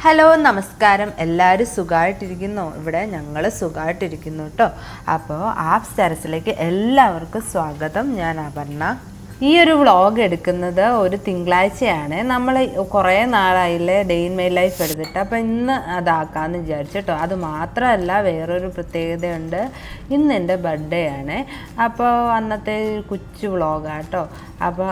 Hello നമസ്കാരം, എല്ലാവരും സുഖമായിട്ടിരിക്കുന്നു. ഇവിടെ ഞങ്ങൾ സുഖമായിട്ടിരിക്കുന്നു കേട്ടോ. അപ്പോൾ ആപ്സ് ടെറസിലേക്ക് എല്ലാവർക്കും സ്വാഗതം. ഞാൻ അപർണ. ഈ ഒരു വ്ളോഗ് എടുക്കുന്നത് ഒരു തിങ്കളാഴ്ചയാണ്. നമ്മൾ കുറേ നാളായില്ലേ ഡേ ഇൻ മൈ ലൈഫ് എടുത്തിട്ട്, അപ്പോൾ ഇന്ന് അതാക്കാമെന്ന് വിചാരിച്ചു കേട്ടോ. അത് മാത്രമല്ല, വേറൊരു പ്രത്യേകതയുണ്ട്. ഇന്ന് എൻ്റെ ബർത്ത്ഡേ ആണ്. അപ്പോൾ അന്നത്തെ കൊച്ചു വ്ളോഗാണ് കേട്ടോ. അപ്പോൾ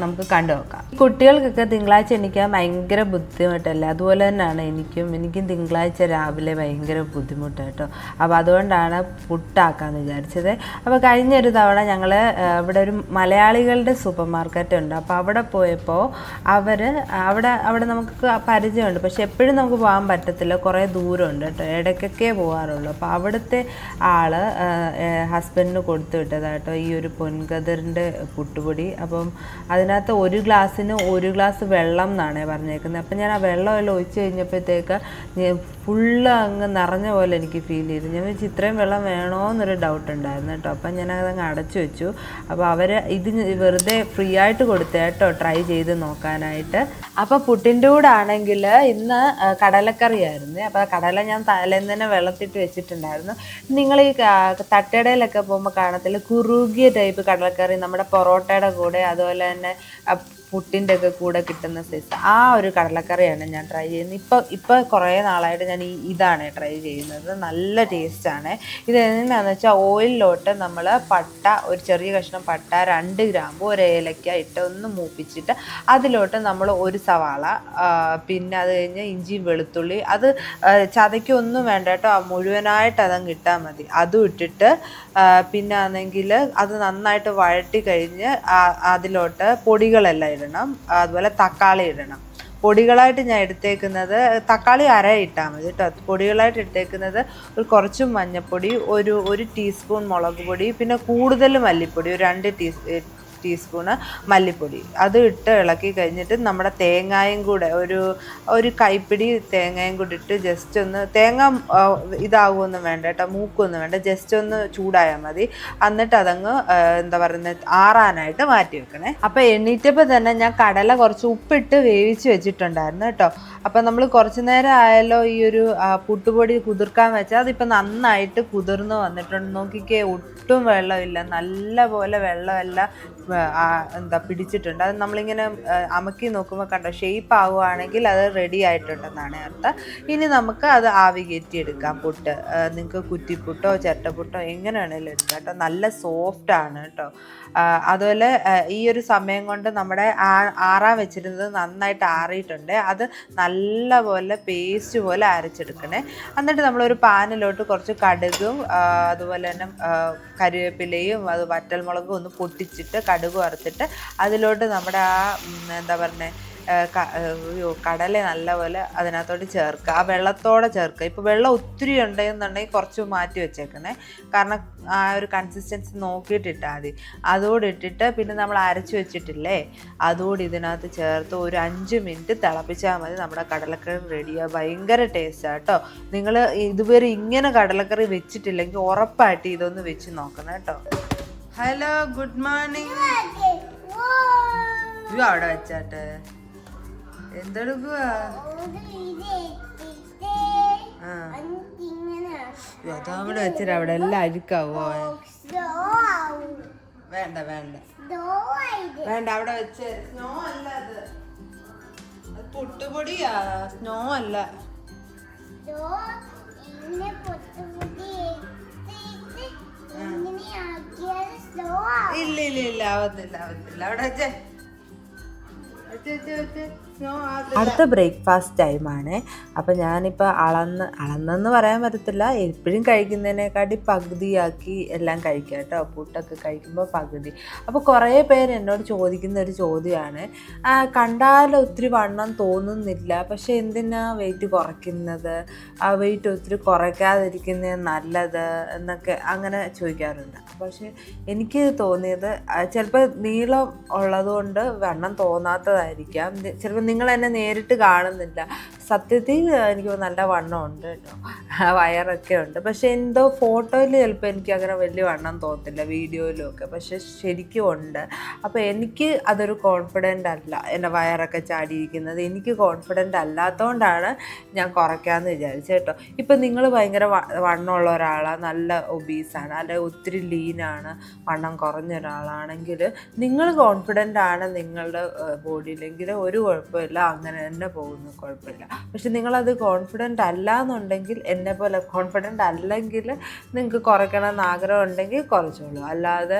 നമുക്ക് കണ്ടു നോക്കാം. കുട്ടികൾക്കൊക്കെ തിങ്കളാഴ്ച എണീക്കാൻ ഭയങ്കര ബുദ്ധിമുട്ടല്ല, അതുപോലെ തന്നെയാണ് എനിക്കും തിങ്കളാഴ്ച രാവിലെ ഭയങ്കര ബുദ്ധിമുട്ട് കേട്ടോ. അപ്പോൾ അതുകൊണ്ടാണ് പുട്ടാക്കാമെന്ന് വിചാരിച്ചത്. അപ്പോൾ കഴിഞ്ഞൊരു തവണ ഞങ്ങൾ ഇവിടെ ഒരു മലയാളികളുടെ സൂപ്പർ മാർക്കറ്റ് ഉണ്ട്. അപ്പോൾ അവിടെ പോയപ്പോൾ അവിടെ നമുക്ക് പരിചയമുണ്ട്, പക്ഷെ എപ്പോഴും നമുക്ക് പോകാൻ പറ്റത്തില്ല, കുറേ ദൂരമുണ്ട് കേട്ടോ. ഇടയ്ക്കൊക്കെ പോകാറുള്ളൂ. അപ്പോൾ അവിടുത്തെ ആള് ഹസ്ബൻഡിന് കൊടുത്തു വിട്ടതാട്ടോ ഈ ഒരു പൊൻകതിറിൻ്റെ പുട്ടുപൊടി. അപ്പം അതിനകത്ത് ഒരു ഗ്ലാസ്സിന് 1 ഗ്ലാസ് വെള്ളം എന്നാണ് പറഞ്ഞേക്കുന്നത്. അപ്പം ഞാൻ ആ വെള്ളമെല്ലാം ഒഴിച്ച് കഴിഞ്ഞപ്പോഴത്തേക്ക് ഫുള്ള് അങ്ങ് നിറഞ്ഞ പോലെ എനിക്ക് ഫീൽ ചെയ്തു. ഞാൻ വെച്ച് ഇത്രയും വെള്ളം വേണോ എന്നൊരു ഡൗട്ട് ഉണ്ടായിരുന്നു കേട്ടോ. അപ്പം ഞാനതങ്ങ് അടച്ചു വെച്ചു. അപ്പോൾ അവർ ഇത് വെറുതെ ഫ്രീ ആയിട്ട് കൊടുത്തേ കേട്ടോ, ട്രൈ ചെയ്ത് നോക്കാനായിട്ട്. അപ്പോൾ പുട്ടിൻ്റെ കൂടെ ആണെങ്കിൽ ഇന്ന് കടലക്കറിയായിരുന്നു. അപ്പോൾ കടല ഞാൻ തലേന്ന് തന്നെ വെള്ളത്തിട്ട് വെച്ചിട്ടുണ്ടായിരുന്നു. നിങ്ങൾ ഈ തട്ടുകടയിലൊക്കെ പോകുമ്പോൾ കാണത്തില്ല കുറുകിയ ടൈപ്പ് കടലക്കറി, നമ്മുടെ പൊറോട്ടയുടെ കൂടെ അതുപോലെ തന്നെ പുട്ടിൻ്റെ ഒക്കെ കൂടെ കിട്ടുന്ന സൈസ് ആ ഒരു കടലക്കറിയാണ് ഞാൻ ട്രൈ ചെയ്യുന്നത്. ഇപ്പോൾ കുറേ നാളായിട്ട് ഞാൻ ഇതാണ് ട്രൈ ചെയ്യുന്നത്. നല്ല ടേസ്റ്റാണ്. ഇത് എന്താണെന്ന് വെച്ചാൽ ഓയിലിലോട്ട് നമ്മൾ പട്ട, ഒരു ചെറിയ കഷ്ണം പട്ട, 2 ഗ്രാമ്പ്, 1 ഏലക്ക ഇട്ട് ഒന്ന് മൂപ്പിച്ചിട്ട് അതിലോട്ട് നമ്മൾ 1 സവാള, പിന്നെ അത് കഴിഞ്ഞ് ഇഞ്ചിയും വെളുത്തുള്ളി, അത് ചതയ്ക്കൊന്നും വേണ്ട കേട്ടോ, മുഴുവനായിട്ട് അതങ്ങ് ഇട്ടാൽ മതി. അതും ഇട്ടിട്ട് പിന്നെ ആണെങ്കിൽ അത് നന്നായിട്ട് വഴറ്റി കഴിഞ്ഞ് അതിലോട്ട് പൊടികളെല്ലാം ഇടണം. അതുപോലെ തക്കാളി ഇടണം. പൊടികളായിട്ട് ഞാൻ എടുത്തേക്കുന്നത് തക്കാളി അര ഇട്ടാൽ മതി കേട്ടോ. പൊടികളായിട്ട് എടുത്തേക്കുന്നത് കുറച്ച് മഞ്ഞൾപ്പൊടി, ഒരു ടീസ്പൂൺ മുളക് പൊടി, പിന്നെ കൂടുതൽ മല്ലിപ്പൊടി, ഒരു 2 ടീസ്പൂണ് മല്ലിപ്പൊടി. അത് ഇട്ട് ഇളക്കി കഴിഞ്ഞിട്ട് നമ്മുടെ തേങ്ങായും കൂടെ ഒരു കൈപ്പിടി തേങ്ങയും കൂടി ഇട്ട് ജസ്റ്റ് ഒന്ന്, തേങ്ങ ഇതാകുമൊന്നും വേണ്ട കേട്ടോ, മൂക്കൊന്നും വേണ്ട, ജസ്റ്റ് ഒന്ന് ചൂടായാൽ മതി. എന്നിട്ട് അതങ്ങ് എന്താ പറയുന്നത് ആറാനായിട്ട് മാറ്റി വെക്കണേ. അപ്പോൾ എണ്ണീറ്റപ്പോൾ തന്നെ ഞാൻ കടല കുറച്ച് ഉപ്പിട്ട് വേവിച്ച് വെച്ചിട്ടുണ്ടായിരുന്നു കേട്ടോ. അപ്പം നമ്മൾ കുറച്ച് നേരം ആയാലോ ഈ ഒരു പുട്ടുപൊടി കുതിർക്കാൻ വെച്ചാൽ അതിപ്പോൾ നന്നായിട്ട് കുതിർന്ന് വന്നിട്ടുണ്ട്. നോക്കിക്കേ, ഒട്ടും വെള്ളമില്ല, നല്ല പോലെ വെള്ളമെല്ലാം എന്താ പിടിച്ചിട്ടുണ്ട്. അത് നമ്മളിങ്ങനെ അമക്കി നോക്കുമ്പോൾ കണ്ടോ, ഷേപ്പ് ആവുകയാണെങ്കിൽ അത് റെഡി ആയിട്ടുണ്ടെന്നാണ് അർത്ഥം. ഇനി നമുക്ക് അത് ആവി കയറ്റിയെടുക്കാം. പുട്ട് നിങ്ങൾക്ക് കുറ്റിപ്പുട്ടോ ചിരട്ടപ്പുട്ടോ എങ്ങനെ വേണേലും എടുക്കാം കേട്ടോ. നല്ല സോഫ്റ്റാണ് കേട്ടോ. അതുപോലെ ഈ ഒരു സമയം കൊണ്ട് നമ്മുടെ ആറാൻ വെച്ചിരുന്നത് നന്നായിട്ട് ആറിയിട്ടുണ്ട്. അത് നല്ല പോലെ പേസ്റ്റ് പോലെ അരച്ചെടുക്കണേ. എന്നിട്ട് നമ്മളൊരു പാനിലോട്ട് കുറച്ച് കടുകും അതുപോലെ തന്നെ കരിവേപ്പിലയും അത് വറ്റൽമുളകും ഒന്ന് പൊട്ടിച്ചിട്ട് കടുക് വറുത്തിട്ട് അതിലോട്ട് നമ്മുടെ എന്താ പറയുന്നത് കടല നല്ലപോലെ അതിനകത്തോട്ട് ചേർക്കുക. ആ വെള്ളത്തോടെ ചേർക്കുക. ഇപ്പോൾ വെള്ളം ഒത്തിരി ഉണ്ടെന്നുണ്ടെങ്കിൽ കുറച്ച് മാറ്റി വെച്ചേക്കണേ, കാരണം ആ ഒരു കൺസിസ്റ്റൻസി നോക്കിയിട്ടിട്ടാൽ മതി. അതോടെ ഇട്ടിട്ട് പിന്നെ നമ്മൾ അരച്ച് വെച്ചിട്ടില്ലേ, അതോടെ ഇതിനകത്ത് ചേർത്ത് ഒരു 5 മിനിറ്റ് തിളപ്പിച്ചാൽ മതി. നമ്മുടെ കടലക്കറി റെഡിയാണ്. ഭയങ്കര ടേസ്റ്റാണ് കേട്ടോ. നിങ്ങൾ ഇതുവരെ ഇങ്ങനെ കടലക്കറി വെച്ചിട്ടില്ലെങ്കിൽ ഉറപ്പായിട്ട് ഇതൊന്ന് വെച്ച് നോക്കണം കേട്ടോ. Hello, good morning. അവിടെ വെച്ചാട്ടെ എന്തെടുക്കുക? അതവിടെ വെച്ചിട്ട് അവിടെ എല്ലാം അഴുക്കാവോ? വേണ്ട വേണ്ട വേണ്ട, അവിടെ വെച്ച്. സ്നോ അല്ല, അത് പുട്ടുപൊടിയാ, സ്നോ അല്ല. ഇല്ല ഇല്ല ഇല്ല, ആവത്തില്ല ആവത്തില്ല. അവിടെ വെച്ചേ. അടുത്ത ബ്രേക്ക്ഫാസ്റ്റ് ടൈമാണ്. അപ്പം ഞാനിപ്പോൾ അളന്നെന്ന് പറയാൻ പറ്റത്തില്ല, എപ്പോഴും കഴിക്കുന്നതിനെക്കാട്ടി പകുതിയാക്കി എല്ലാം കഴിക്കുക കേട്ടോ. പുട്ടൊക്കെ കഴിക്കുമ്പോൾ പകുതി. അപ്പോൾ കുറേ പേര് എന്നോട് ചോദിക്കുന്ന ഒരു ചോദ്യമാണ്, കണ്ടാൽ ഒത്തിരി വണ്ണം തോന്നുന്നില്ല, പക്ഷെ എന്തിനാ വെയിറ്റ് കുറയ്ക്കുന്നത്, ആ വെയിറ്റ് ഒത്തിരി കുറയ്ക്കാതിരിക്കുന്നത് നല്ലത് എന്നൊക്കെ അങ്ങനെ ചോദിക്കാറുണ്ട്. പക്ഷെ എനിക്ക് തോന്നിയത് ചിലപ്പോൾ നീളം ഉള്ളതുകൊണ്ട് വണ്ണം തോന്നാത്തതായിരിക്കാം. ചിലപ്പോൾ നിങ്ങൾ എന്നെ നേരിട്ട് കാണുന്നില്ല, സത്യത്തിൽ എനിക്ക് നല്ല വണ്ണമുണ്ട് കേട്ടോ, വയറൊക്കെ ഉണ്ട്. പക്ഷെ എന്തോ ഫോട്ടോയിൽ ചിലപ്പോൾ എനിക്ക് അങ്ങനെ വലിയ വണ്ണം തോന്നത്തില്ല, വീഡിയോയിലും ഒക്കെ. പക്ഷെ ശരിക്കും ഉണ്ട്. അപ്പോൾ എനിക്ക് അതൊരു കോൺഫിഡൻ്റ് അല്ല, എൻ്റെ വയറൊക്കെ ചാടിയിരിക്കുന്നത് എനിക്ക് കോൺഫിഡൻ്റ് അല്ലാത്തതുകൊണ്ടാണ് ഞാൻ കുറയ്ക്കാമെന്ന് വിചാരിച്ചത് കേട്ടോ. ഇപ്പം നിങ്ങൾ ഭയങ്കര വണ്ണമുള്ള ഒരാളാണ്, നല്ല ഒബീസാണ്, അല്ലെങ്കിൽ ഒത്തിരി ലീനാണ്, വണ്ണം കുറഞ്ഞ ഒരാളാണെങ്കിൽ നിങ്ങൾ കോൺഫിഡൻ്റ് ആണ് നിങ്ങളുടെ ബോഡിയിലെങ്കിൽ ഒരു കുഴപ്പമില്ല, അങ്ങനെ തന്നെ പോകുന്നു, കുഴപ്പമില്ല. പക്ഷെ നിങ്ങളത് കോൺഫിഡൻ്റ് അല്ല എന്നുണ്ടെങ്കിൽ, എന്നെ പോലെ കോൺഫിഡൻ്റ് അല്ലെങ്കിൽ നിങ്ങൾക്ക് കുറയ്ക്കണമെന്ന് ആഗ്രഹം ഉണ്ടെങ്കിൽ കുറച്ചോളൂ. അല്ലാതെ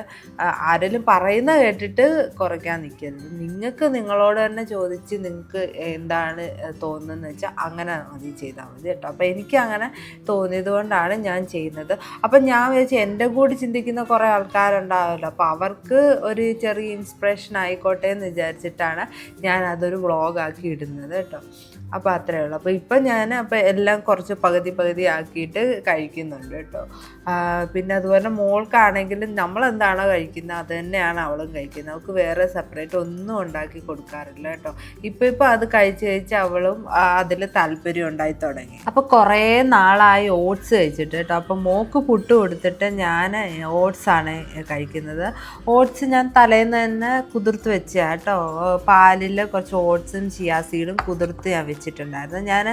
ആരെങ്കിലും പറയുന്ന കേട്ടിട്ട് കുറയ്ക്കാൻ നിൽക്കരുത്. നിങ്ങൾക്ക് നിങ്ങളോട് തന്നെ ചോദിച്ച് നിങ്ങൾക്ക് എന്താണ് തോന്നുന്നതെന്ന് വെച്ചാൽ അങ്ങനെ മതി, ചെയ്താൽ മതി കേട്ടോ. അപ്പോൾ എനിക്ക് അങ്ങനെ തോന്നിയത് കൊണ്ടാണ് ഞാൻ ചെയ്യുന്നത്. അപ്പം ഞാൻ വിചാരിച്ചു എൻ്റെ കൂടി ചിന്തിക്കുന്ന കുറേ ആൾക്കാരുണ്ടാവുമല്ലോ, അപ്പോൾ അവർക്ക് ഒരു ചെറിയ ഇൻസ്പിറേഷൻ ആയിക്കോട്ടെ എന്ന് വിചാരിച്ചിട്ടാണ് ഞാൻ അതൊരു വ്ളോഗാക്കി ഇടുന്നത് കേട്ടോ. അപ്പോൾ അത്രയേ ഉള്ളൂ. അപ്പോൾ ഇപ്പം ഞാൻ എല്ലാം കുറച്ച് പകുതി ആക്കിയിട്ട് കഴിക്കുന്നുണ്ട് കേട്ടോ. പിന്നെ അതുപോലെ മോൾക്കാണെങ്കിലും നമ്മളെന്താണോ കഴിക്കുന്നത് അത് തന്നെയാണ് അവളും കഴിക്കുന്നത്. അവൾക്ക് വേറെ സെപ്പറേറ്റ് ഒന്നും ഉണ്ടാക്കി കൊടുക്കാറില്ല കേട്ടോ. ഇപ്പം അത് കഴിച്ച് അവളും അതിൽ താല്പര്യം ഉണ്ടായി തുടങ്ങി. അപ്പോൾ കുറേ നാളായി ഓട്സ് കഴിച്ചിട്ട് കേട്ടോ. അപ്പോൾ മോൾക്ക് പുട്ട് കൊടുത്തിട്ട് ഞാൻ ഓട്സാണ് കഴിക്കുന്നത്. ഓട്സ് ഞാൻ തലേന്ന് തന്നെ കുതിർത്ത് വെച്ച കേട്ടോ. പാലിൽ കുറച്ച് ഓട്സും ചിയാ സീഡും കുതിർത്ത് ഞാൻ വെച്ചിട്ടുണ്ടായിരുന്നു. ഞാൻ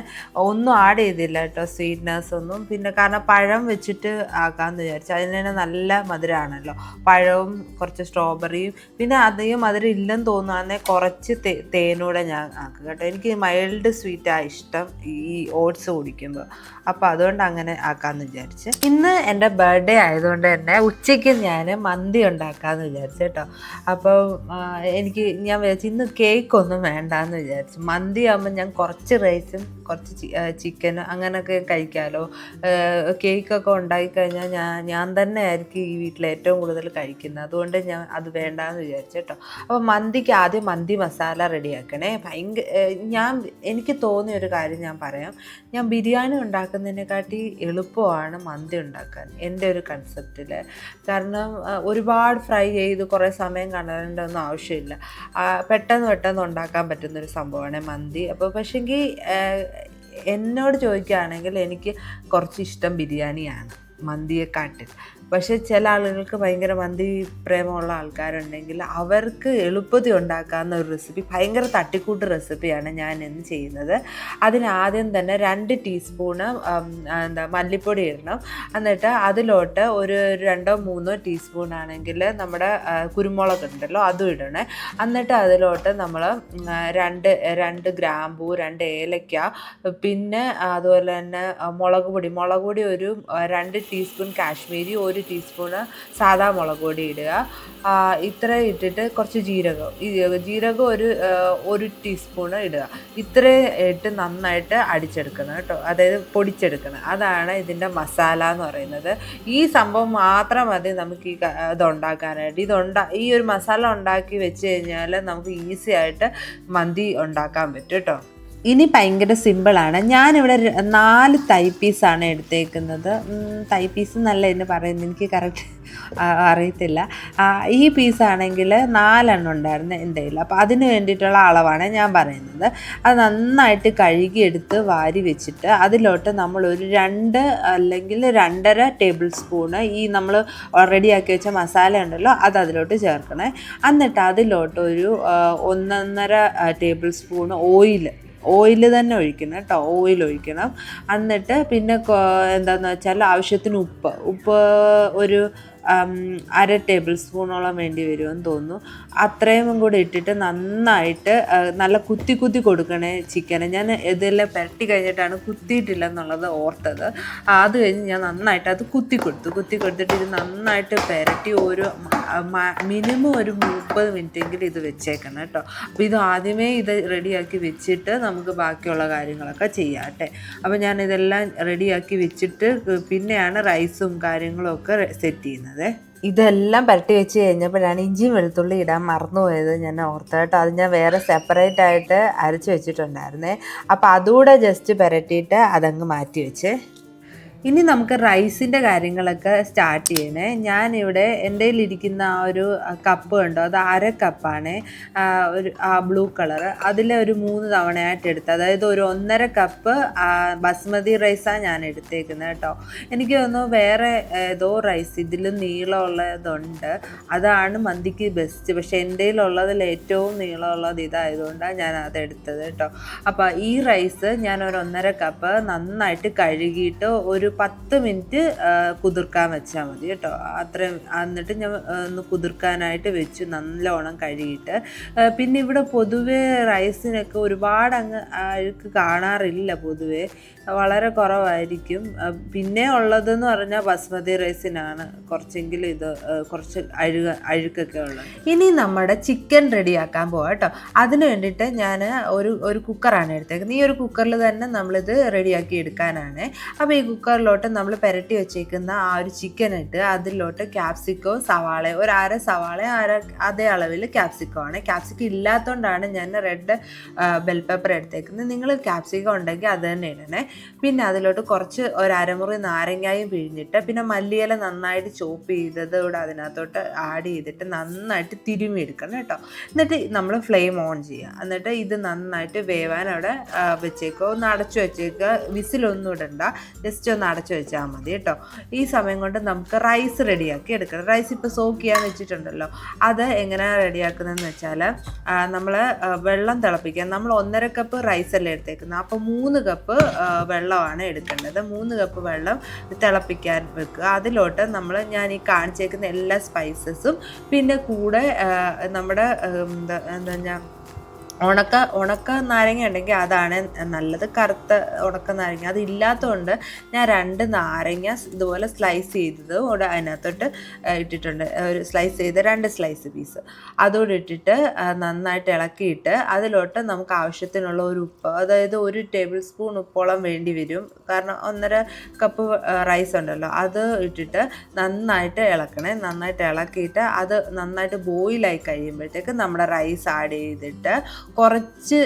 ഒന്നും ആഡ് ചെയ്തില്ല കേട്ടോ, സ്വീറ്റ്നെസ് ഒന്നും. പിന്നെ കാരണം പഴം വെച്ചിട്ട് ആക്കാമെന്ന് വിചാരിച്ചു. അതിന് തന്നെ നല്ല മധുരമാണല്ലോ, പഴവും കുറച്ച് സ്ട്രോബെറിയും. പിന്നെ അധികം മധുരം ഇല്ലെന്ന് തോന്നുകയാണെങ്കിൽ കുറച്ച് തേനൂടെ ഞാൻ ആക്കും കേട്ടോ. എനിക്ക് മൈൽഡ് സ്വീറ്റാണ് ഇഷ്ടം ഈ ഓട്സ് കുടിക്കുമ്പോൾ. അപ്പോൾ അതുകൊണ്ട് അങ്ങനെ ആക്കാമെന്ന് വിചാരിച്ച്. ഇന്ന് എൻ്റെ ബർത്ത്ഡേ ആയതുകൊണ്ട് തന്നെ ഉച്ചയ്ക്ക് ഞാൻ മന്തി ഉണ്ടാക്കാമെന്ന് വിചാരിച്ചു കേട്ടോ. അപ്പോൾ ഞാൻ വിചാരിച്ചു ഇന്ന് കേക്കൊന്നും വേണ്ടാന്ന് വിചാരിച്ചു. മന്തി ആകുമ്പോൾ ഞാൻ കുറച്ച് റൈസും കുറച്ച് ചിക്കനും അങ്ങനെയൊക്കെ കഴിക്കാമല്ലോ. കേക്കൊക്കെ ഉണ്ടാക്കിക്കഴിഞ്ഞാൽ ഞാൻ തന്നെ ആയിരിക്കും ഈ വീട്ടിൽ ഏറ്റവും കൂടുതൽ കഴിക്കുന്നത്. അതുകൊണ്ട് ഞാൻ അത് വേണ്ടാന്ന് വിചാരിച്ചു കേട്ടോ. അപ്പോൾ മന്തിക്ക് ആദ്യം മന്തി മസാല റെഡിയാക്കണേ. എനിക്ക് തോന്നിയ ഒരു കാര്യം ഞാൻ പറയാം. ഞാൻ ബിരിയാണി ഉണ്ടാക്കുന്നതിനെക്കാട്ടി എളുപ്പമാണ് മന്തി ഉണ്ടാക്കാൻ എൻ്റെ ഒരു കൺസെപ്റ്റിൽ. കാരണം ഒരുപാട് ഫ്രൈ ചെയ്ത് കുറേ സമയം കളയേണ്ടൊന്നും ആവശ്യമില്ല. പെട്ടെന്ന് ഉണ്ടാക്കാൻ പറ്റുന്നൊരു സംഭവമാണ് മന്തി. അപ്പോൾ പക്ഷേങ്കിൽ എന്നോട് ചോദിക്കുകയാണെങ്കിൽ എനിക്ക് കുറച്ച് ഇഷ്ടം ബിരിയാണിയാണ് മന്തിയെക്കാട്ടിൽ. പക്ഷേ ചില ആളുകൾക്ക് ഭയങ്കര മന്തി പ്രേമമുള്ള ആൾക്കാരുണ്ടെങ്കിൽ അവർക്ക് എളുപ്പത്തിൽ ഉണ്ടാക്കാവുന്ന ഒരു റെസിപ്പി, ഭയങ്കര തട്ടിക്കൂട്ട് റെസിപ്പിയാണ് ഞാൻ ഇന്ന് ചെയ്യുന്നത്. അതിനാദ്യം തന്നെ 2 ടീസ്പൂണ് മല്ലിപ്പൊടി ഇടണം. എന്നിട്ട് അതിലോട്ട് ഒരു 2-3 ടീസ്പൂൺ ആണെങ്കിൽ നമ്മുടെ കുരുമുളക് ഉണ്ടല്ലോ അതും ഇടണേ. എന്നിട്ട് അതിലോട്ട് നമ്മൾ 2 ഗ്രാമ്പൂ, 2 ഏലക്ക, പിന്നെ അതുപോലെ തന്നെ മുളക് പൊടി ഒരു 2 ടീസ്പൂൺ കാശ്മീരി, 1 ടീസ്പൂണ് സാദാ മുളക് പൊടി ഇടുക. ഇത്ര ഇട്ടിട്ട് കുറച്ച് ജീരകം ഒരു ടീസ്പൂണ് ഇടുക. ഇത്ര ഇട്ട് നന്നായിട്ട് അടിച്ചെടുക്കണം കേട്ടോ, അതായത് പൊടിച്ചെടുക്കണം. അതാണ് ഇതിൻ്റെ മസാല എന്ന് പറയുന്നത്. ഈ സംഭവം മാത്രം മതി നമുക്ക് ഇതുണ്ടാക്കാനായിട്ട്. ഈ ഒരു മസാല ഉണ്ടാക്കി വെച്ച് കഴിഞ്ഞാൽ നമുക്ക് ഈസി ആയിട്ട് മന്തി ഉണ്ടാക്കാൻ പറ്റും കേട്ടോ. ഇനി ഭയങ്കര സിമ്പിളാണ്. ഞാനിവിടെ 4 തൈ പീസാണ് എടുത്തേക്കുന്നത്. തൈ പീസ് എന്നല്ല എന്ന് പറയുന്നത്, എനിക്ക് കറക്റ്റ് അറിയത്തില്ല. ഈ പീസാണെങ്കിൽ 4 എണ്ണം ഉണ്ടായിരുന്നു എൻ്റെ കയ്യിൽ. അപ്പോൾ അതിന് വേണ്ടിയിട്ടുള്ള അളവാണ് ഞാൻ പറയുന്നത്. അത് നന്നായിട്ട് കഴുകിയെടുത്ത് വാരി വെച്ചിട്ട് അതിലോട്ട് നമ്മളൊരു 2 അല്ലെങ്കിൽ 2.5 ടേബിൾ സ്പൂണ് ഈ നമ്മൾ റെഡിയാക്കി വെച്ച മസാല ഉണ്ടല്ലോ അത് അതിലോട്ട് ചേർക്കണേ. എന്നിട്ട് അതിലോട്ട് ഒരു 1.5 ടേബിൾ സ്പൂണ് ഓയിൽ തന്നെ ഒഴിക്കണം കേട്ടോ, ഓയിൽ ഒഴിക്കണം. എന്നിട്ട് പിന്നെ എന്താണെന്ന് വെച്ചാൽ ആവശ്യത്തിന് ഉപ്പ് ഒരു 1/2 ടേബിൾ സ്പൂണോളം വേണ്ടി വരുമെന്ന് തോന്നുന്നു. അത്രയും കൂടി ഇട്ടിട്ട് നന്നായിട്ട് നല്ല കുത്തി കൊടുക്കണേ ചിക്കന്. ഞാൻ ഇതെല്ലാം പുരട്ടി കഴിഞ്ഞിട്ടാണ് കുത്തിയിട്ടില്ല എന്നുള്ളത് ഓർത്തത്. അത് കഴിഞ്ഞ് ഞാൻ നന്നായിട്ട് അത് കുത്തി കൊടുത്തിട്ട് ഇത് നന്നായിട്ട് പുരട്ടി ഒരു മിനിമം ഒരു 30 മിനിറ്റെങ്കിലും ഇത് വെച്ചേക്കണം കേട്ടോ. അപ്പോൾ ഇത് ആദ്യമേ ഇത് റെഡിയാക്കി വെച്ചിട്ട് നമുക്ക് ബാക്കിയുള്ള കാര്യങ്ങളൊക്കെ ചെയ്യാട്ടെ. അപ്പോൾ ഞാനിതെല്ലാം റെഡിയാക്കി വെച്ചിട്ട് പിന്നെയാണ് റൈസും കാര്യങ്ങളും ഒക്കെ സെറ്റ് ചെയ്യുന്നത്. ഇതെല്ലാം പുരട്ടി വെച്ച് കഴിഞ്ഞപ്പോഴാണ് ഇഞ്ചിയും വെളുത്തുള്ളി ഇടാൻ മറന്നുപോയത് ഞാൻ ഓർത്തത് കേട്ടോ. അത് ഞാൻ വേറെ സെപ്പറേറ്റ് ആയിട്ട് അരച്ച് വെച്ചിട്ടുണ്ടായിരുന്നേ. അപ്പോൾ അതുകൂടെ ജസ്റ്റ് പുരട്ടിയിട്ട് അതങ്ങ് മാറ്റി വെച്ച് ഇനി നമുക്ക് റൈസിൻ്റെ കാര്യങ്ങളൊക്കെ സ്റ്റാർട്ട് ചെയ്യണേ. ഞാനിവിടെ എൻ്റെ കയ്യിലിരിക്കുന്ന ആ ഒരു കപ്പ് കണ്ടോ, അത് 1/2 കപ്പാണ്. ഒരു ബ്ലൂ കളർ അതിലെ ഒരു 3 തവണയായിട്ട് എടുത്ത്, അതായത് ഒരു 1.5 കപ്പ് ബസ്മതി റൈസാണ് ഞാൻ എടുത്തേക്കുന്നത് കേട്ടോ. എനിക്ക് തോന്നുന്നു വേറെ ഏതോ റൈസ് ഇതിൽ നീളമുള്ളതുണ്ട്, അതാണ് മന്തിക്ക് ബെസ്റ്റ്. പക്ഷേ എൻ്റെ കയ്യിലുള്ളതിൽ ഏറ്റവും നീളമുള്ളത് ഇതായതുകൊണ്ടാണ് ഞാൻ അതെടുത്തത് കേട്ടോ. അപ്പോൾ ഈ റൈസ് ഞാൻ ഒരു 1.5 കപ്പ് നന്നായിട്ട് കഴുകിയിട്ട് ഒരു 10 മിനിറ്റ് കുതിർക്കാൻ വെച്ചാൽ മതി കേട്ടോ. അത്രയും എന്നിട്ട് ഞാൻ ഒന്ന് കുതിർക്കാനായിട്ട് വെച്ചു നല്ലോണം കഴുകിയിട്ട്. പിന്നെ ഇവിടെ പൊതുവേ റൈസിനൊക്കെ ഒരുപാട് അങ്ങ് അഴുക്ക് കാണാറില്ല, പൊതുവേ വളരെ കുറവായിരിക്കും. പിന്നെ ഉള്ളതെന്ന് പറഞ്ഞാൽ ബസ്മതി റൈസിനാണ് കുറച്ചെങ്കിലും ഇത് കുറച്ച് അഴുക്കൊക്കെ ഉള്ളത്. ഇനി നമ്മുടെ ചിക്കൻ റെഡിയാക്കാൻ പോവാം കേട്ടോ. അതിന് വേണ്ടിയിട്ട് ഞാൻ ഒരു കുക്കറാണ് എടുത്തേക്കുന്നത്. ഈ ഒരു കുക്കറിൽ തന്നെ നമ്മളിത് റെഡിയാക്കി എടുക്കാനാണ്. അപ്പോൾ ഈ കുക്കറിലോട്ട് നമ്മൾ പുരട്ടി വെച്ചേക്കുന്ന ആ ഒരു ചിക്കൻ ഇട്ട് അതിലോട്ട് ക്യാപ്സിക്കോ സവാള ഒരു 1/2 സവാള അതേ അളവിൽ ക്യാപ്സിക്കോ ആണ്. ക്യാപ്സിക്കം ഇല്ലാത്തതുകൊണ്ടാണ് ഞാൻ റെഡ് ബെൽ പെപ്പർ എടുത്തേക്കുന്നത്. നിങ്ങൾ ക്യാപ്സിക്കം ഉണ്ടെങ്കിൽ അത് തന്നെ ഇടണേ. പിന്നെ അതിലോട്ട് കുറച്ച് ഒരു അരമുറി നാരങ്ങായും പിഴിഞ്ഞിട്ട് പിന്നെ മല്ലിയില നന്നായിട്ട് ചോപ്പ് ചെയ്തത് ഇവിടെ അതിനകത്തോട്ട് ആഡ് ചെയ്തിട്ട് നന്നായിട്ട് തിരുമ്മി എടുക്കണം കേട്ടോ. എന്നിട്ട് നമ്മൾ ഫ്ലെയിം ഓൺ ചെയ്യുക. എന്നിട്ട് ഇത് നന്നായിട്ട് വേവാൻ അവിടെ വെച്ചേക്കുക. ഒന്ന് അടച്ചു വെച്ചേക്കുക. വിസിലൊന്നും ഇടണ്ട, ജസ്റ്റ് ഒന്ന് അടച്ചു വെച്ചാൽ മതി കേട്ടോ. ഈ സമയം കൊണ്ട് നമുക്ക് റൈസ് റെഡിയാക്കി എടുക്കണം. റൈസ് ഇപ്പോൾ സോക്ക് ചെയ്യാൻ വെച്ചിട്ടുണ്ടല്ലോ, അത് എങ്ങനെയാണ് റെഡിയാക്കുന്നതെന്ന് വെച്ചാൽ നമ്മൾ വെള്ളം തിളപ്പിക്കുക. നമ്മൾ 1.5 കപ്പ് റൈസല്ലേ എടുത്തേക്കുന്നത്, അപ്പോൾ 3 കപ്പ് വെള്ളമാണ് എടുക്കേണ്ടത്. 3 കപ്പ് വെള്ളം തിളപ്പിക്കാൻ വെക്കുക. അതിലോട്ട് ഞാൻ ഈ കാണിച്ചേക്കുന്ന എല്ലാ സ്പൈസസും പിന്നെ കൂടെ നമ്മുടെ എന്താ ഉണക്ക നാരങ്ങ ഉണ്ടെങ്കിൽ അതാണ് നല്ലത്, കറുത്ത ഉണക്ക നാരങ്ങ. അതില്ലാത്തതുകൊണ്ട് ഞാൻ 2 നാരങ്ങ ഇതുപോലെ സ്ലൈസ് ചെയ്തത് ഇവിടെ അതിനകത്തോട്ട് ഇട്ടിട്ടുണ്ട്. ഒരു സ്ലൈസ് ചെയ്ത് 2 സ്ലൈസ് പീസ് അതോടെ ഇട്ടിട്ട് നന്നായിട്ട് ഇളക്കിയിട്ട് അതിലോട്ട് നമുക്ക് ആവശ്യത്തിനുള്ള ഒരു ഉപ്പ്, അതായത് 1 ടേബിൾ സ്പൂൺ ഉപ്പോളം വേണ്ടി വരും. കാരണം 1.5 കപ്പ് റൈസ് ഉണ്ടല്ലോ, അത് ഇട്ടിട്ട് നന്നായിട്ട് ഇളക്കണേ. നന്നായിട്ട് ഇളക്കിയിട്ട് അത് നന്നായിട്ട് ബോയിലായി കഴിയുമ്പോഴത്തേക്ക് നമ്മുടെ റൈസ് ആഡ് ചെയ്തിട്ട് കുറച്ച്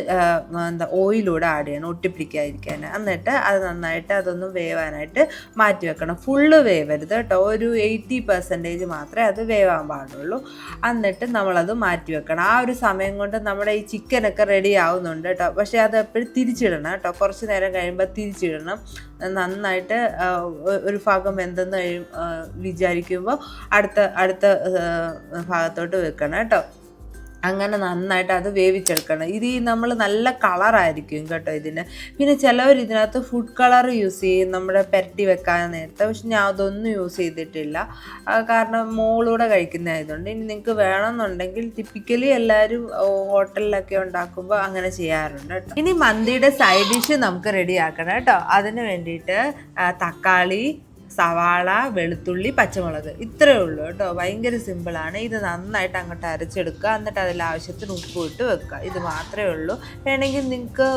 ഓയിലൂടെ ആഡ് ചെയ്യണം, ഒട്ടിപ്പിടിക്കാതിരിക്കാൻ. എന്നിട്ട് അത് നന്നായിട്ട് അതൊന്ന് വേവാനായിട്ട് മാറ്റി വെക്കണം. ഫുള്ള് വേവരുത് കേട്ടോ, ഒരു 80% മാത്രമേ അത് വേവാൻ പാടുള്ളൂ. എന്നിട്ട് നമ്മളത് മാറ്റി വെക്കണം. ആ ഒരു സമയം കൊണ്ട് നമ്മുടെ ഈ ചിക്കനൊക്കെ റെഡി ആവുന്നുണ്ട് കേട്ടോ. പക്ഷേ അത് എപ്പോഴും തിരിച്ചിടണം കേട്ടോ. കുറച്ച് നേരം കഴിയുമ്പോൾ തിരിച്ചിടണം. നന്നായിട്ട് ഒരു ഭാഗം എന്തെന്ന് വിചാരിക്കുമ്പോൾ അടുത്ത ഭാഗത്തോട്ട് വെക്കണം കേട്ടോ. അങ്ങനെ നന്നായിട്ട് അത് വേവിച്ചെടുക്കണം. ഇത് നമ്മൾ നല്ല കളറായിരിക്കും കേട്ടോ ഇതിന്. പിന്നെ ചിലവർ ഇതിനകത്ത് ഫുഡ് കളർ യൂസ് ചെയ്യും നമ്മുടെ പെരട്ടി വെക്കാൻ നേരത്തെ. പക്ഷെ ഞാൻ അതൊന്നും യൂസ് ചെയ്തിട്ടില്ല, കാരണം മോളൂടെ കഴിക്കുന്നതായതുകൊണ്ട്. ഇനി നിങ്ങൾക്ക് വേണമെന്നുണ്ടെങ്കിൽ ടിപ്പിക്കലി എല്ലാവരും ഹോട്ടലിലൊക്കെ ഉണ്ടാക്കുമ്പോൾ അങ്ങനെ ചെയ്യാറുണ്ട് കേട്ടോ. ഇനി മന്തിയുടെ സൈഡ് ഡിഷ് നമുക്ക് റെഡിയാക്കണം കേട്ടോ. അതിന് വേണ്ടിയിട്ട് തക്കാളി, സവാള, വെളുത്തുള്ളി, പച്ചമുളക്, ഇത്രയേ ഉള്ളൂ കേട്ടോ. ഭയങ്കര സിമ്പിളാണ്. ഇത് നന്നായിട്ട് അങ്ങോട്ട് അരച്ചെടുക്കുക. എന്നിട്ട് അതിൽ ആവശ്യത്തിന് ഉപ്പ് ഇട്ട് വെക്കുക. ഇത് മാത്രമേ ഉള്ളൂ. വേണമെങ്കിൽ നിങ്ങൾക്ക്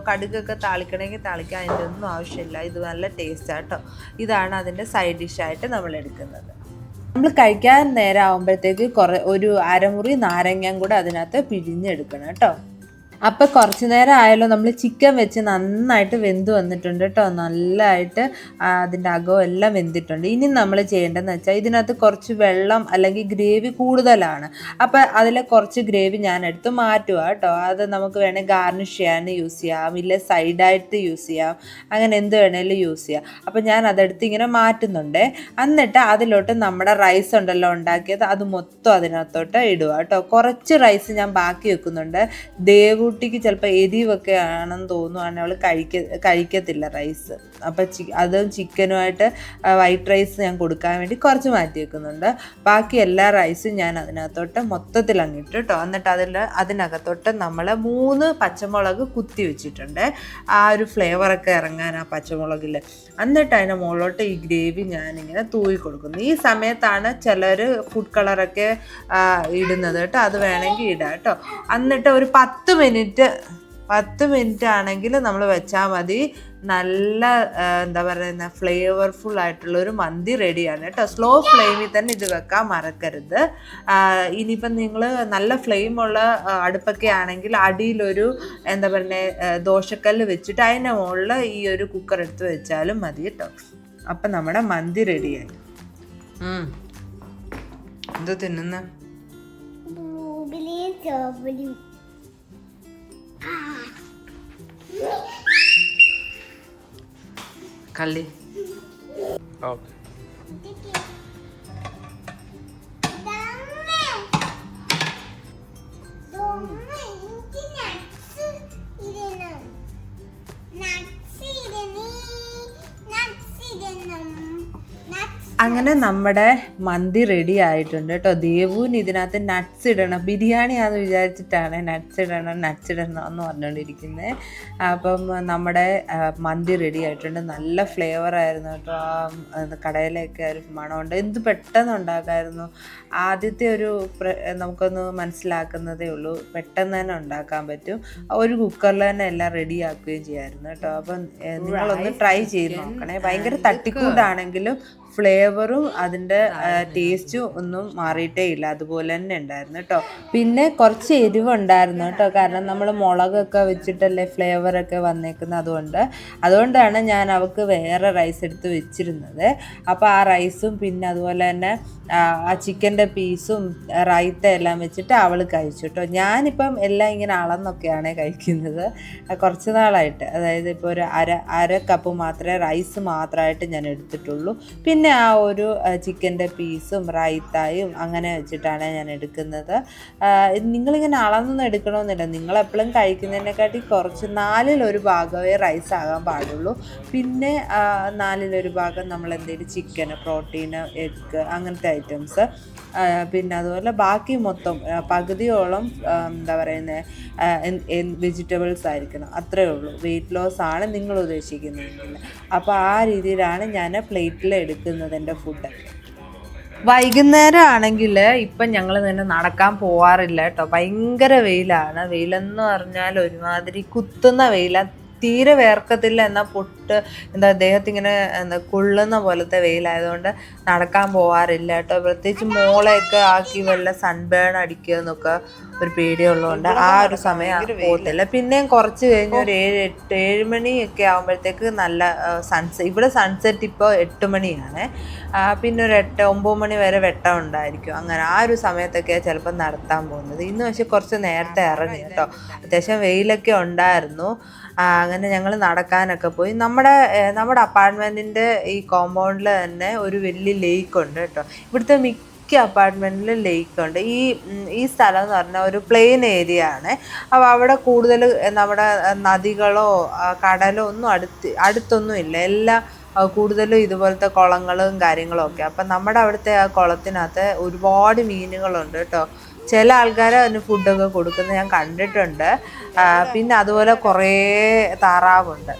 കടുകൊക്കെ താളിക്കണമെങ്കിൽ താളിക്കാൻ, അതിൻ്റെ ഒന്നും ആവശ്യമില്ല. ഇത് നല്ല ടേസ്റ്റാണ് കേട്ടോ. ഇതാണ് അതിൻ്റെ സൈഡ് ഡിഷായിട്ട് നമ്മൾ എടുക്കുന്നത്. നമ്മൾ കഴിക്കാൻ നേരം ആകുമ്പോഴത്തേക്ക് ഒരു അരമുറി നാരങ്ങയും കൂടെ അതിനകത്ത് പിഴിഞ്ഞെടുക്കണം കേട്ടോ. അപ്പോൾ കുറച്ച് നേരം ആയാലും നമ്മൾ ചിക്കൻ വെച്ച് നന്നായിട്ട് വെന്ത് വന്നിട്ടുണ്ട് കേട്ടോ. നല്ലതായിട്ട് അതിൻ്റെ അകവും എല്ലാം വെന്തിട്ടുണ്ട്. ഇനി നമ്മൾ ചെയ്യേണ്ടതെന്ന് വെച്ചാൽ ഇതിനകത്ത് കുറച്ച് വെള്ളം അല്ലെങ്കിൽ ഗ്രേവി കൂടുതലാണ്. അപ്പോൾ അതിലെ കുറച്ച് ഗ്രേവി ഞാൻ എടുത്ത് മാറ്റുക കേട്ടോ. അത് നമുക്ക് വേണമെങ്കിൽ ഗാർണിഷ് ചെയ്യാൻ യൂസ് ചെയ്യാം, ഇല്ല സൈഡായിട്ട് യൂസ് ചെയ്യാം, അങ്ങനെ എന്ത് വേണേലും യൂസ് ചെയ്യാം. അപ്പോൾ ഞാൻ അതെടുത്ത് ഇങ്ങനെ മാറ്റുന്നുണ്ട്. എന്നിട്ട് അതിലോട്ട് നമ്മുടെ റൈസ് ഉണ്ടല്ലോ ഉണ്ടാക്കിയത്, അത് മൊത്തം അതിനകത്തോട്ട് ഇടുക കേട്ടോ. കുറച്ച് റൈസ് ഞാൻ ബാക്കി വെക്കുന്നുണ്ട്. കുട്ടിക്ക് ചിലപ്പോൾ എരിവൊക്കെ ആണെന്ന് തോന്നുവാണെങ്കിൽ അവൾ കഴിക്കത്തില്ല റൈസ്. അപ്പം അതും ചിക്കനുമായിട്ട് വൈറ്റ് റൈസ് ഞാൻ കൊടുക്കാൻ വേണ്ടി കുറച്ച് മാറ്റി വെക്കുന്നുണ്ട്. ബാക്കി എല്ലാ റൈസും ഞാൻ അതിനകത്തോട്ട് മൊത്തത്തിൽ അങ്ങിട്ട് കേട്ടോ. എന്നിട്ട് അതിനകത്തോട്ട് നമ്മൾ 3 പച്ചമുളക് കുത്തി വെച്ചിട്ടുണ്ട്, ആ ഒരു ഫ്ലേവറൊക്കെ ഇറങ്ങാൻ ആ പച്ചമുളകിൽ. എന്നിട്ട് അതിൻ്റെ മുകളിലോട്ട് ഈ ഗ്രേവി ഞാനിങ്ങനെ തൂവി കൊടുക്കുന്നു. ഈ സമയത്താണ് ചിലർ ഫുഡ് കളറൊക്കെ ഇടുന്നത് കേട്ടോ. അത് വേണമെങ്കിൽ ഇടാം കേട്ടോ. എന്നിട്ട് ഒരു 10 മിനിറ്റ് ആണെങ്കിൽ നമ്മൾ വെച്ചാൽ മതി. നല്ല എന്താ പറയുന്ന ഫ്ലേവർഫുൾ ആയിട്ടുള്ളൊരു മന്തി റെഡിയാണ് കേട്ടോ. സ്ലോ ഫ്ലെയിമിൽ തന്നെ ഇത് വെക്കാൻ മറക്കരുത്. ഇനിയിപ്പം നിങ്ങൾ നല്ല ഫ്ലെയിമുള്ള അടുപ്പൊക്കെ ആണെങ്കിൽ അടിയിലൊരു എന്താ പറയുക ദോശക്കല്ല് വെച്ചിട്ട് അതിൻ്റെ മുകളിൽ ഈ ഒരു കുക്കർ എടുത്ത് വെച്ചാലും മതി കേട്ടോ. അപ്പം നമ്മുടെ മന്തി റെഡിയായി. എന്തോ തിന്നുന്ന കള്ളി. അങ്ങനെ നമ്മുടെ മന്തി റെഡി ആയിട്ടുണ്ട് കേട്ടോ. ദേവുവിന് ഇതിനകത്ത് നട്ട്സ് ഇടണം, ബിരിയാണിയാന്ന് വിചാരിച്ചിട്ടാണ് നട്ട്സ് ഇടണം എന്ന് പറഞ്ഞുകൊണ്ടിരിക്കുന്നത്. അപ്പം നമ്മുടെ മന്തി റെഡി ആയിട്ടുണ്ട്. നല്ല ഫ്ലേവർ ആയിരുന്നു കേട്ടോ. കടയിലൊക്കെ ഒരു മണമുണ്ട്. എന്ത് പെട്ടെന്ന് ഉണ്ടാക്കാമായിരുന്നു. ആദ്യത്തെ ഒരു നമുക്കൊന്ന് മനസ്സിലാക്കുന്നതേ ഉള്ളൂ, പെട്ടെന്ന് തന്നെ ഉണ്ടാക്കാൻ പറ്റും. ഒരു കുക്കറിൽ തന്നെ എല്ലാം റെഡിയാക്കുകയും ചെയ്യാമായിരുന്നു കേട്ടോ. അപ്പം നിങ്ങളൊന്ന് ട്രൈ ചെയ്ത് നോക്കണേ. ഭയങ്കര തട്ടിക്കൂട്ടാണെങ്കിലും ഫ്ലേവറും അതിൻ്റെ ടേസ്റ്റും ഒന്നും മാറിയിട്ടേ ഇല്ല, അതുപോലെ തന്നെ ഉണ്ടായിരുന്നു കേട്ടോ. പിന്നെ കുറച്ച് എരിവുണ്ടായിരുന്നു കേട്ടോ, കാരണം നമ്മൾ മുളകൊക്കെ വെച്ചിട്ടല്ലേ ഫ്ലേവറൊക്കെ വന്നേക്കുന്നത്. അതുകൊണ്ടാണ് ഞാൻ അവൾക്ക് വേറെ റൈസ് എടുത്ത് വെച്ചിരുന്നത്. അപ്പോൾ ആ റൈസും പിന്നെ അതുപോലെ തന്നെ ആ ചിക്കൻ്റെ പീസും റൈത്ത എല്ലാം വെച്ചിട്ട് അവൾ കഴിച്ചു കേട്ടോ. ഞാനിപ്പം എല്ലാം ഇങ്ങനെ അളന്നൊക്കെയാണ് കഴിക്കുന്നത് കുറച്ച് നാളായിട്ട്. അതായത് ഇപ്പോൾ ഒരു അര കപ്പ് മാത്രമേ റൈസ് മാത്രമായിട്ട് ഞാൻ എടുത്തിട്ടുള്ളൂ. പിന്നെ ആ ഒരു ചിക്കൻ്റെ പീസും റൈത്തായും അങ്ങനെ വെച്ചിട്ടാണ് ഞാൻ എടുക്കുന്നത്. നിങ്ങളിങ്ങനെ അളന്നൊന്നും എടുക്കണമെന്നില്ല. നിങ്ങളെപ്പോഴും കഴിക്കുന്നതിനെക്കാട്ടി കുറച്ച് 4/1 ഭാഗമേ റൈസ് ആകാൻ പാടുള്ളൂ. പിന്നെ 4/1 ഭാഗം നമ്മൾ എന്തെങ്കിലും ചിക്കന്, പ്രോട്ടീന്, എഗ്ഗ് അങ്ങനത്തെ ഐറ്റംസ്, പിന്നെ അതുപോലെ ബാക്കി മൊത്തം പകുതിയോളം എന്താ പറയുന്നത് വെജിറ്റബിൾസ് ആയിരിക്കണം. അത്രയേ ഉള്ളൂ. വെയിറ്റ് ലോസ് ആണ് നിങ്ങൾ ഉദ്ദേശിക്കുന്നതെങ്കിൽ. അപ്പോൾ ആ രീതിയിലാണ് ഞാൻ പ്ലേറ്റിൽ എടുക്കുന്നത് എൻ്റെ ഫുഡൊക്കെ. വൈകുന്നേരം ആണെങ്കിൽ ഇപ്പം ഞങ്ങൾ തന്നെ നടക്കാൻ പോവാറില്ല കേട്ടോ. ഭയങ്കര വെയിലാണ്. വെയിലെന്ന് പറഞ്ഞാൽ ഒരുമാതിരി കുത്തുന്ന വെയിലാണ്. തീരെ വേർക്കത്തില്ല, എന്നാൽ ദേഹത്തിങ്ങനെ കൊള്ളുന്ന പോലത്തെ വെയിലായതുകൊണ്ട് നടക്കാൻ പോവാറില്ല കേട്ടോ. പ്രത്യേകിച്ച് മോളെയൊക്കെ ആക്കി വല്ല സൺബേൺ അടിക്കുക എന്നൊക്കെ ഒരു പേടിയുള്ളതുകൊണ്ട് ആ ഒരു സമയം പോകത്തില്ല. പിന്നെയും കുറച്ച് കഴിഞ്ഞ് ഒരു 7 മണിയൊക്കെ ആകുമ്പോഴത്തേക്ക് നല്ല ഇവിടെ സൺസെറ്റ് ഇപ്പോൾ 8 മണിയാണ്. പിന്നെ ഒരു 8-9 മണി വരെ വെട്ടം ഉണ്ടായിരിക്കും. അങ്ങനെ ആ ഒരു സമയത്തൊക്കെയാണ് ചിലപ്പോൾ നടത്താൻ പോകുന്നത്. ഇന്ന് പക്ഷേ കുറച്ച് നേരത്തെ ഇറങ്ങി കേട്ടോ. അത്യാവശ്യം വെയിലൊക്കെ ഉണ്ടായിരുന്നു. അങ്ങനെ ഞങ്ങൾ നടക്കാനൊക്കെ പോയി. നമ്മുടെ അപ്പാർട്ട്മെൻറ്റിൻ്റെ ഈ കോമ്പൗണ്ടിൽ തന്നെ ഒരു വലിയ ലേക്ക് ഉണ്ട് കേട്ടോ. ഇവിടുത്തെ മിക്ക അപ്പാർട്ട്മെൻറ്റിലും ലേക്കുണ്ട്. ഈ സ്ഥലം എന്ന് പറഞ്ഞാൽ ഒരു പ്ലെയിൻ ഏരിയ ആണ്. അപ്പോൾ അവിടെ കൂടുതൽ നമ്മുടെ നദികളോ കടലോ ഒന്നും അടുത്തൊന്നും ഇല്ല. എല്ലാം കൂടുതലും ഇതുപോലത്തെ കുളങ്ങളും കാര്യങ്ങളും ഒക്കെ. അപ്പം നമ്മുടെ അവിടുത്തെ ആ കുളത്തിനകത്ത് ഒരുപാട് മീനുകളുണ്ട് കേട്ടോ. ചില ആൾക്കാർ അതിന് ഫുഡൊക്കെ കൊടുക്കുന്നത് ഞാൻ കണ്ടിട്ടുണ്ട്. പിന്നെ അതുപോലെ കുറേ താറാവുണ്ട്.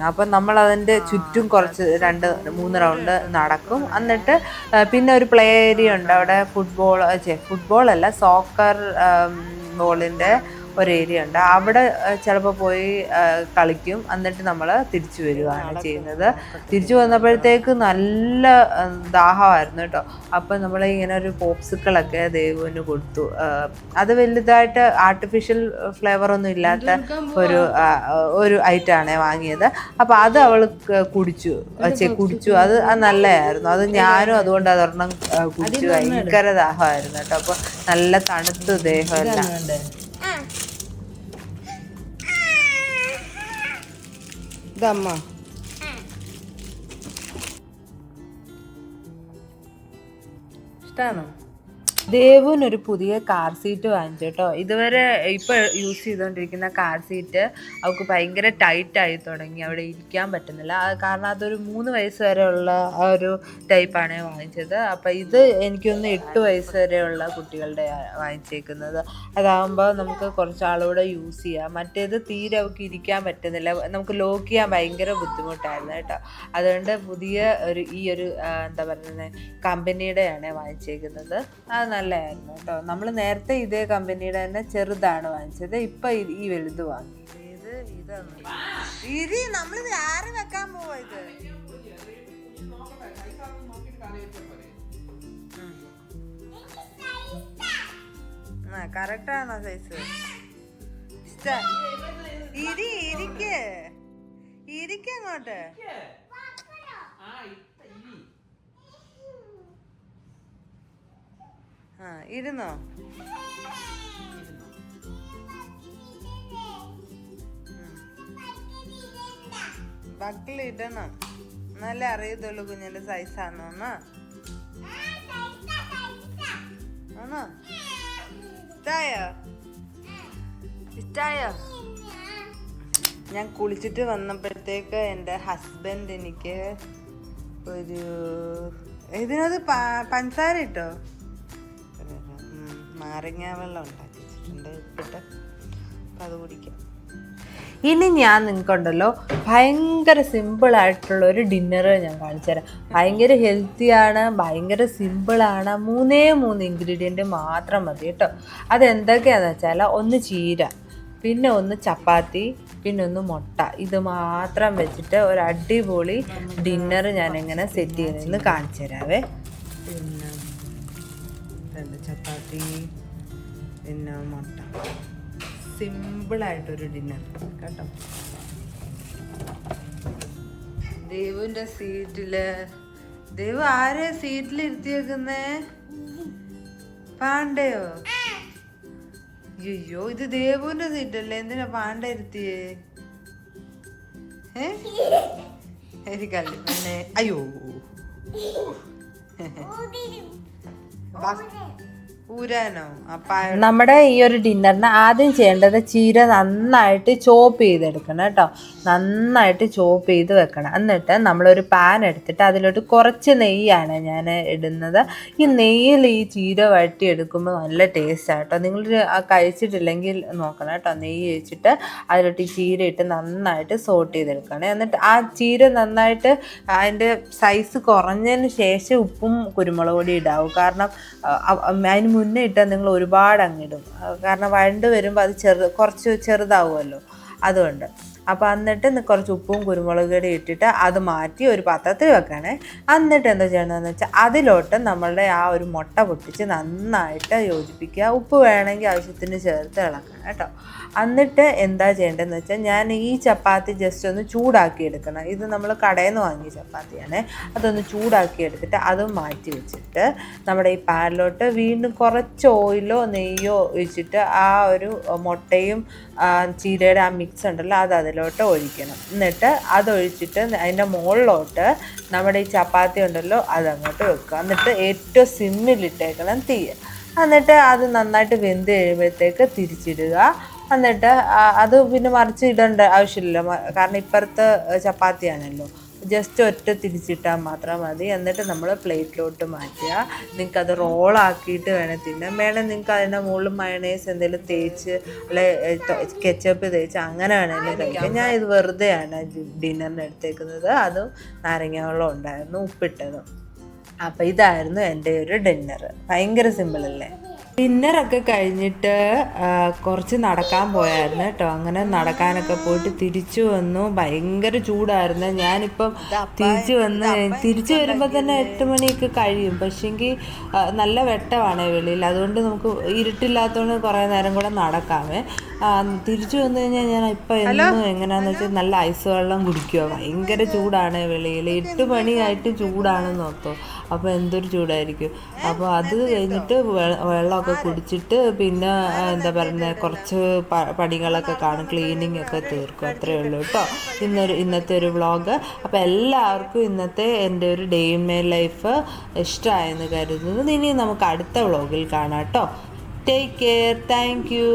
അപ്പം നമ്മളതിൻ്റെ ചുറ്റും കുറച്ച് 2-3 റൗണ്ട് നടക്കും. എന്നിട്ട് പിന്നെ ഒരു പ്ലേ ഏരിയ ഉണ്ട്. അവിടെ ഫുട്ബോളല്ല, സോക്കർ ബോളിൻ്റെ ഒരു ഏരിയ ഉണ്ട്. അവിടെ ചിലപ്പോൾ പോയി കളിക്കും. എന്നിട്ട് നമ്മൾ തിരിച്ചു വരികയാണ് ചെയ്യുന്നത്. തിരിച്ചു വന്നപ്പോഴത്തേക്ക് നല്ല ദാഹമായിരുന്നു കേട്ടോ. അപ്പം നമ്മൾ ഇങ്ങനെ ഒരു പോപ്സിക്കിളൊക്കെ ദേവുവിന് കൊടുത്തു. അത് വലുതായിട്ട് ആർട്ടിഫിഷ്യൽ ഫ്ലേവറൊന്നും ഇല്ലാത്ത ഒരു ഐറ്റമാണ് വാങ്ങിയത്. അപ്പോൾ അത് അവൾ കുടിച്ചു. അത് നല്ലതായിരുന്നു. അത് ഞാനും അതുകൊണ്ട് അതൊരെണ്ണം കുടിച്ചു. ഭയങ്കര ദാഹമായിരുന്നു കേട്ടോ. അപ്പോൾ നല്ല തണുത്ത് ദേഹമെല്ലാം. ഇതമ്മ ഇഷ്ടമാണോ? ദേവുവിനൊരു പുതിയ കാർ സീറ്റ് വാങ്ങിച്ചു കേട്ടോ. ഇതുവരെ ഇപ്പോൾ യൂസ് ചെയ്തുകൊണ്ടിരിക്കുന്ന കാർ സീറ്റ് അവൾക്ക് ഭയങ്കര ടൈറ്റായി തുടങ്ങി. അവിടെ ഇരിക്കാൻ പറ്റുന്നില്ല. കാരണം അതൊരു 3 വയസ്സ് വരെയുള്ള ആ ഒരു ടൈപ്പാണ് വാങ്ങിച്ചത്. അപ്പോൾ ഇത് എനിക്കൊന്ന് 8 വയസ്സ് വരെയുള്ള കുട്ടികളുടെ വാങ്ങിച്ചേക്കുന്നത്. അതാകുമ്പോൾ നമുക്ക് കുറച്ചാളൂടെ യൂസ് ചെയ്യാം. മറ്റേത് തീരെ അവൾക്ക് ഇരിക്കാൻ പറ്റുന്നില്ല. നമുക്ക് ലോക്ക് ചെയ്യാൻ ഭയങ്കര ബുദ്ധിമുട്ടായിരുന്നു കേട്ടോ. അതുകൊണ്ട് പുതിയ ഈ ഒരു എന്താ പറയുന്നത് കമ്പനിയുടെയാണ് വാങ്ങിച്ചേക്കുന്നത്. അത് നല്ലതായിരുന്നു കേട്ടോ. നമ്മൾ നേരത്തെ ഇതേ കമ്പനിയുടെ തന്നെ ചെറുതാണ് വാങ്ങിച്ചത്. ഇപ്പം ഈ വലുത് വാങ്ങി. ഇത് നമ്മളിത് ആര് വെക്കാൻ പോവാ? ഇത് കറക്റ്റാണോ സൈസ്? ഇരിക്കങ്ങോട്ട്. ആ ഇരുന്നോ? ബക്കിലിടണം, എന്നാലേ അറിയത്തുള്ളൂ കുഞ്ഞിന്റെ സൈസാണോന്ന്. ആണോ? ഇഷ്ടായോ? ഞാൻ കുളിച്ചിട്ട് വന്നപ്പോഴത്തേക്ക് എൻ്റെ ഹസ്ബൻഡ് എനിക്ക് ഒരു ഇതിനകത്ത് പഞ്ചസാര ഇട്ടോ നാരങ്ങ വെള്ളം ഉണ്ടാക്കി വെച്ചിട്ടുണ്ട്, ഉപ്പിട്ട്. അപ്പം അത് കുടിക്കാം. ഇനി ഞാൻ നിങ്ങൾക്കുണ്ടല്ലോ ഭയങ്കര സിമ്പിളായിട്ടുള്ള ഒരു ഡിന്നർ ഞാൻ കാണിച്ചു തരാം. ഭയങ്കര ഹെൽത്തിയാണ്, ഭയങ്കര സിമ്പിളാണ്. 3 ഇൻഗ്രീഡിയൻറ്റ് മാത്രം മതി കേട്ടോ. അതെന്തൊക്കെയാണെന്ന് വെച്ചാൽ ഒന്ന് ചീര, പിന്നെ ഒന്ന് ചപ്പാത്തി, പിന്നെ ഒന്ന് മുട്ട. ഇത് മാത്രം വെച്ചിട്ട് ഒരു അടിപൊളി ഡിന്നർ ഞാൻ എങ്ങനെ സെറ്റ് ചെയ്യുന്നതെന്ന് കാണിച്ചു തരാവേ. പിന്നെ ചപ്പാത്തി, പിന്നെ മുട്ട, സിമ്പിളായിട്ടൊരു ഡിന്നർ കേട്ടോ. ദേവുവിൻ്റെ സീറ്റില്, ദേവു ആരെ സീറ്റിൽ ഇരുത്തിയേക്കുന്നേ? പാണ്ടയോ? അയ്യോ, ഇത് ദേവുവിന്റെ സീറ്റല്ലേ, എന്തിനാ പാണ്ട ഇരുത്തിയേ? എനിക്കല്ലേ പിന്നെ. അയ്യോ ഊരാനോ? നമ്മുടെ ഈ ഒരു ഡിന്നറിന് ആദ്യം ചെയ്യേണ്ടത് ചീര നന്നായിട്ട് ചോപ്പ് ചെയ്തെടുക്കണം കേട്ടോ. നന്നായിട്ട് ചോപ്പ് ചെയ്ത് വെക്കണം. എന്നിട്ട് നമ്മളൊരു പാൻ എടുത്തിട്ട് അതിലോട്ട് കുറച്ച് നെയ്യാണ് ഞാൻ ഇടുന്നത്. ഈ നെയ്യിൽ ഈ ചീര വഴറ്റിയെടുക്കുമ്പോൾ നല്ല ടേസ്റ്റാണ് കേട്ടോ. നിങ്ങൾ കഴിച്ചിട്ടില്ലെങ്കിൽ നോക്കണം കേട്ടോ. നെയ്യ് വെച്ചിട്ട് അതിലോട്ട് ഈ ചീര ഇട്ട് നന്നായിട്ട് സോട്ട് ചെയ്തെടുക്കണം. എന്നിട്ട് ആ ചീര നന്നായിട്ട് അതിൻ്റെ സൈസ് കുറഞ്ഞതിന് ശേഷം ഉപ്പും കുരുമുളക് പൊടി ഇടാവും. കാരണം അതിന് മുന്നേ ഇട്ടാൽ നിങ്ങൾ ഒരുപാട് അങ്ങിടും. കാരണം വഴണ്ട് വരുമ്പോൾ അത് കുറച്ച് ചെറുതാവുമല്ലോ, അതുകൊണ്ട്. അപ്പോൾ എന്നിട്ട് കുറച്ച് ഉപ്പും കുരുമുളക് പൊടി ഇട്ടിട്ട് അത് മാറ്റി ഒരു പാത്രത്തിൽ വെക്കണേ. എന്നിട്ട് എന്താ ചെയ്യണമെന്ന് വെച്ചാൽ അതിലോട്ട് നമ്മളുടെ ആ ഒരു മുട്ട പൊട്ടിച്ച് നന്നായിട്ട് യോജിപ്പിക്കുക. ഉപ്പ് വേണമെങ്കിൽ ആവശ്യത്തിന് ചേർത്ത് ഇളക്കണം കേട്ടോ. എന്നിട്ട് എന്താ ചെയ്യേണ്ടതെന്ന് വെച്ചാൽ ഞാൻ ഈ ചപ്പാത്തി ജസ്റ്റ് ഒന്ന് ചൂടാക്കി എടുക്കണം. ഇത് നമ്മൾ കടയിൽ നിന്ന് വാങ്ങിയ ചപ്പാത്തിയാണ്. അതൊന്ന് ചൂടാക്കി എടുത്തിട്ട് അതും മാറ്റി വെച്ചിട്ട് നമ്മുടെ ഈ പാനിലോട്ട് വീണ്ടും കുറച്ച് ഓയിലോ നെയ്യോ ഒഴിച്ചിട്ട് ആ ഒരു മുട്ടയും ചീരയുടെ ആ മിക്സ് ഉണ്ടല്ലോ അത് അതിലോട്ട് ഒഴിക്കണം. എന്നിട്ട് അതൊഴിച്ചിട്ട് അതിൻ്റെ മുകളിലോട്ട് നമ്മുടെ ഈ ചപ്പാത്തി ഉണ്ടല്ലോ അതങ്ങോട്ട് വെക്കുക. എന്നിട്ട് ഏറ്റവും സിമ്മിലിട്ടേക്കണം തീ. എന്നിട്ട് അത് നന്നായിട്ട് വെന്ത് കഴിയുമ്പോഴത്തേക്ക് തിരിച്ചിടുക. എന്നിട്ട് അത് പിന്നെ മറിച്ച് ഇടേണ്ട ആവശ്യമില്ല, കാരണം ഇപ്പുറത്ത് ചപ്പാത്തിയാണല്ലോ. ജസ്റ്റ് ഒറ്റ തിരിച്ചിട്ടാൽ മാത്രം മതി. എന്നിട്ട് നമ്മൾ പ്ലേറ്റിലോട്ട് മാറ്റുക. നിങ്ങൾക്കത് റോളാക്കിയിട്ട് വേണം തിന്നാൻ. വേണം നിങ്ങൾക്ക് അതിൻ്റെ മുകളിൽ മയണൈസ് എന്തെങ്കിലും തേച്ച് അല്ലെ കെച്ചപ്പ് തേച്ച് അങ്ങനെ വേണമെങ്കിലും കഴിക്കാം. ഞാൻ ഇത് വെറുതെയാണ് ഡിന്നറിന് എടുത്തേക്കുന്നത്. അതും നാരങ്ങ വെള്ളം ഉണ്ടായിരുന്നു, ഉപ്പിട്ടതും. അപ്പം ഇതായിരുന്നു എൻ്റെ ഒരു ഡിന്നർ. ഭയങ്കര സിമ്പിളല്ലേ? ഡിന്നറൊക്കെ കഴിഞ്ഞിട്ട് കുറച്ച് നടക്കാൻ പോയായിരുന്നു കേട്ടോ. അങ്ങനെ നടക്കാനൊക്കെ പോയിട്ട് തിരിച്ചു വന്നു. ഭയങ്കര ചൂടായിരുന്നു. ഞാനിപ്പം തിരിച്ചു വരുമ്പോൾ തന്നെ 8 മണിയൊക്കെ കഴിയും. പക്ഷേങ്കിൽ നല്ല വെട്ടമാണ് വെളിയിൽ, അതുകൊണ്ട് നമുക്ക് ഇരുട്ടില്ലാത്തതുകൊണ്ട് കുറേ നേരം കൂടെ നടക്കാമേ. തിരിച്ചു വന്നു കഴിഞ്ഞാൽ ഞാൻ ഇപ്പം എന്നും എങ്ങനെയാണെന്ന് വെച്ചാൽ നല്ല ഐസ് വെള്ളം കുടിക്കുക. ഭയങ്കര ചൂടാണ് വെളിയിൽ. 8 മണിയായിട്ട് ചൂടാണെന്ന് ഓർത്തോ. അപ്പോൾ എന്തൊരു ചൂടായിരിക്കും. അപ്പോൾ അത് കഴിഞ്ഞിട്ട് വെള്ളമൊക്കെ കുടിച്ചിട്ട് പിന്നെ എന്താ പറയുന്നത് കുറച്ച് പണികളൊക്കെ കാണും, ക്ലീനിങ് ഒക്കെ തീർക്കും. അത്രയേ ഉള്ളൂ കേട്ടോ ഇന്നത്തെ ഒരു വ്ളോഗ്. അപ്പോൾ എല്ലാവർക്കും ഇന്നത്തെ എൻ്റെ ഒരു ഡേ ഇൻ മൈ ലൈഫ് ഇഷ്ടമായെന്ന് കരുതുന്നു. ഇനി നമുക്ക് അടുത്ത വ്ളോഗിൽ കാണാം കേട്ടോ. Take care. Thank you.